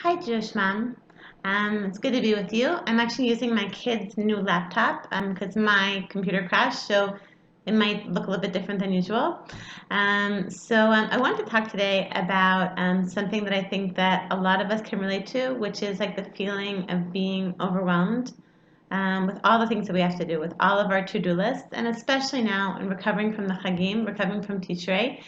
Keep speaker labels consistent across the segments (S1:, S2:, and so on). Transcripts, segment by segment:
S1: Hi, Jewish Mom. It's good to be with you. I'm actually using my kid's new laptop because my computer crashed, so it might look a little bit different than usual. I wanted to talk today about something that I think that a lot of us can relate to, which is like the feeling of being overwhelmed with all the things that we have to do, with all of our to-do lists, and especially now in recovering from the Chagim, recovering from Tishrei.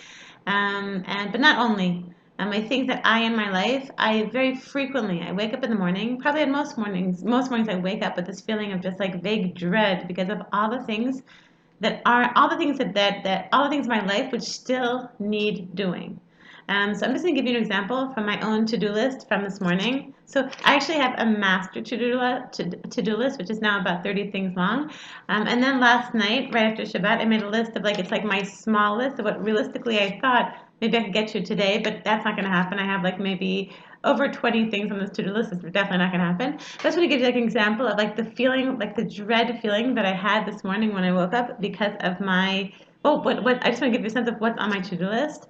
S1: But not only. I think that in my life, I very frequently, I wake up in the morning, probably on most mornings I wake up with this feeling of just like vague dread because of all the things all the things that all the things in my life which still need doing. So I'm just going to give you an example from my own to-do list from this morning. So I actually have a master to-do list, which is now about 30 things long. And then last night, right after Shabbat, I made a list of it's like my small list of what realistically I thought maybe I could get to today, but that's not going to happen. I have like maybe over 20 things on this to-do list. It's definitely not going to happen. That's going to give you like an example of like the feeling, like the dread feeling that I had this morning when I woke up because of my what I just want to give you a sense of what's on my to-do list.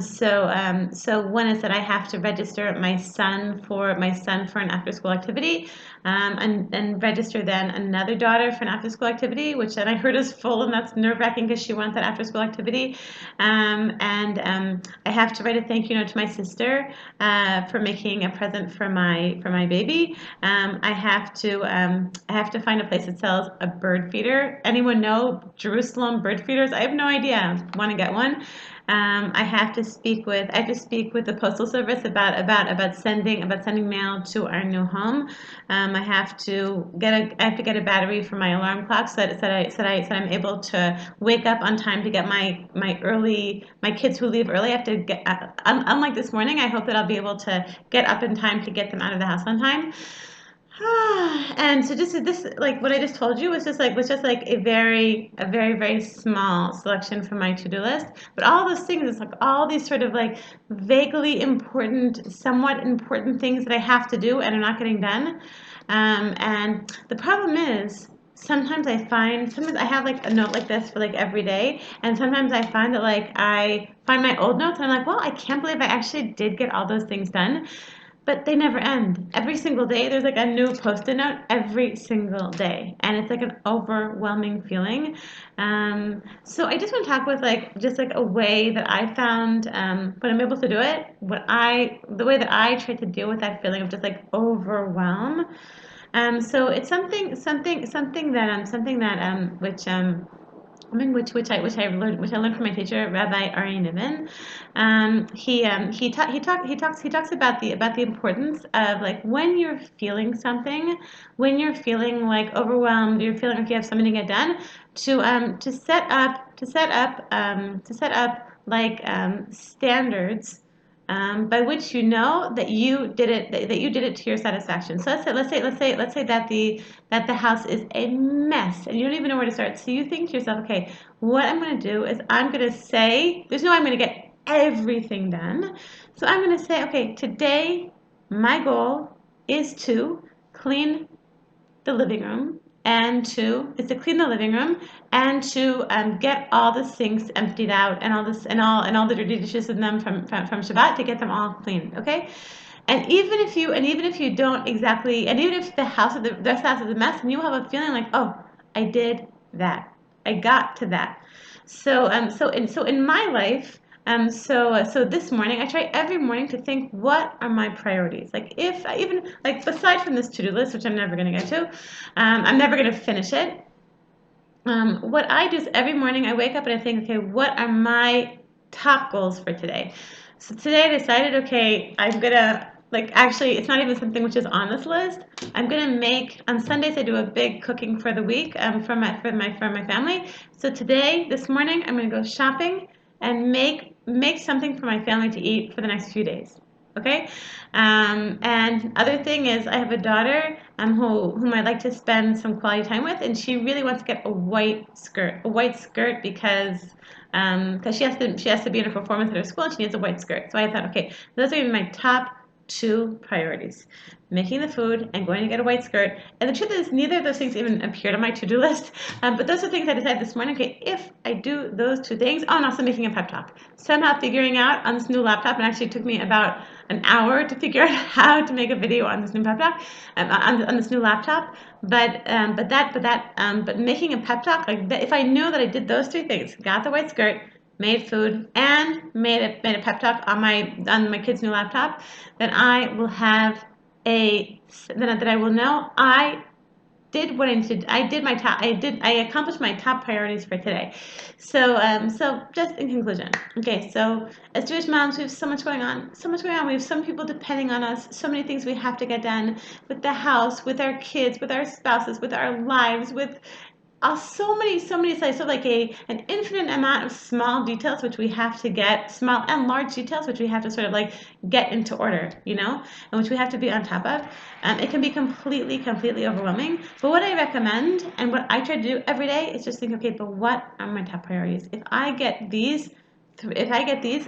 S1: So one is that I have to register my son for an after-school activity, and register then another daughter for an after-school activity, which then I heard is full, and that's nerve-wracking because she wants that after-school activity. I have to write a thank you note to my sister for making a present for my baby. I have to find a place that sells a bird feeder. Anyone know Jerusalem bird feeders? I have no idea. Want to get one? I have to speak with the postal service about sending mail to our new home. I have to get a battery for my alarm clock so I'm able to wake up on time to get my kids who leave early. I have to get unlike this morning. I hope that I'll be able to get up in time to get them out of the house on time. And so just this like what I just told you was just like a very small selection from my to-do list. But all those things, it's like all these sort of like vaguely important, somewhat important things that I have to do and are not getting done. And the problem is sometimes I have like a note like this for like every day, and sometimes I find that like I find my old notes and I'm like, well, I can't believe I actually did get all those things done. But they never end. Every single day, there's like a new post-it note every single day, and it's like an overwhelming feeling. So I just want to talk with like just like a way that I found when I'm able to do it. The way that I try to deal with that feeling of just like overwhelm. So it's something that which I learned from my teacher, Rabbi Ari Niven. He talks about the importance of like when you're feeling something, when you're feeling like overwhelmed, you're feeling like you have something to get done, to set up like standards by which you know that you did it to your satisfaction. So let's say that the house is a mess and you don't even know where to start. So you think to yourself, okay, what I'm going to do is I'm going to say, there's no way I'm going to get everything done. So I'm going to say, okay, today my goal is to clean the living room to clean the living room and to get all the sinks emptied out and all the dirty dishes in them from Shabbat to get them all cleaned. Okay, and even if you don't exactly, and even if the rest of the house is a mess, and you have a feeling like, oh, I did that, I got to that. So in my life, so this morning, I try every morning to think, what are my priorities? Like if I even like aside from this to-do list, which I'm never going to get to, I'm never going to finish it. What I do is every morning I wake up and I think, okay, what are my top goals for today? So today I decided, okay, I'm gonna like actually it's not even something which is on this list. I'm gonna make on Sundays I do a big cooking for the week for my family. So today, this morning, I'm gonna go shopping and make something for my family to eat for the next few days. Okay, and other thing is I have a daughter whom I like to spend some quality time with, and she really wants to get a white skirt because she has to be in a performance at her school and she needs a white skirt. So I thought, okay, those are my top two priorities: making the food and going to get a white skirt. And the truth is, neither of those things even appeared on my to-do list. But those are things I decided this morning. Okay, if I do those two things, oh, and also making a pep talk. Somehow figuring out on this new laptop, and actually it took me about an hour to figure out how to make a video on this new pep talk, on this new laptop. But making a pep talk, like if I knew that I did those three things, got the white skirt, made food, and made a pep talk on my kid's new laptop, then I will have that I will know I did what I needed. I did my top. I accomplished my top priorities for today. So just in conclusion, okay. So as Jewish moms, we have so much going on. So much going on. We have some people depending on us. So many things we have to get done with the house, with our kids, with our spouses, with our lives, with so many sides, so like an infinite amount of small details which we have to get, small and large details which we have to sort of like get into order, and which we have to be on top of. It can be completely overwhelming. But what I recommend and what I try to do every day is just think, okay, but what are my top priorities? If I get these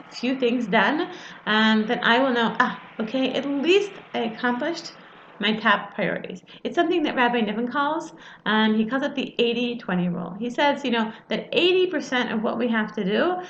S1: few things done, then I will know, okay, at least I accomplished my top priorities. It's something that Rabbi Niven calls, he calls it the 80-20 rule. He says, that 80% of what we have to do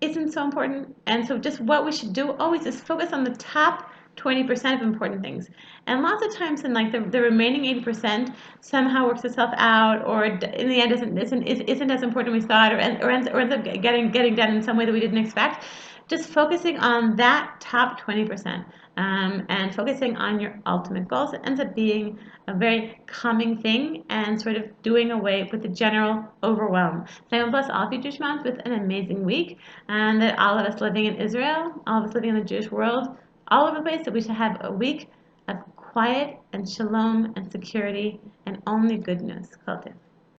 S1: isn't so important. And so just what we should do always is focus on the top 20% of important things. And lots of times in like the remaining 80% somehow works itself out, or in the end isn't as important as we thought, or ends up getting done in some way that we didn't expect. Just focusing on that top 20%, and focusing on your ultimate goals, it ends up being a very calming thing and sort of doing away with the general overwhelm. So I will bless all of you Jewish moms with an amazing week, and that all of us living in Israel, all of us living in the Jewish world, all over the place, that we should have a week of quiet and shalom and security and only goodness. Kol Tov.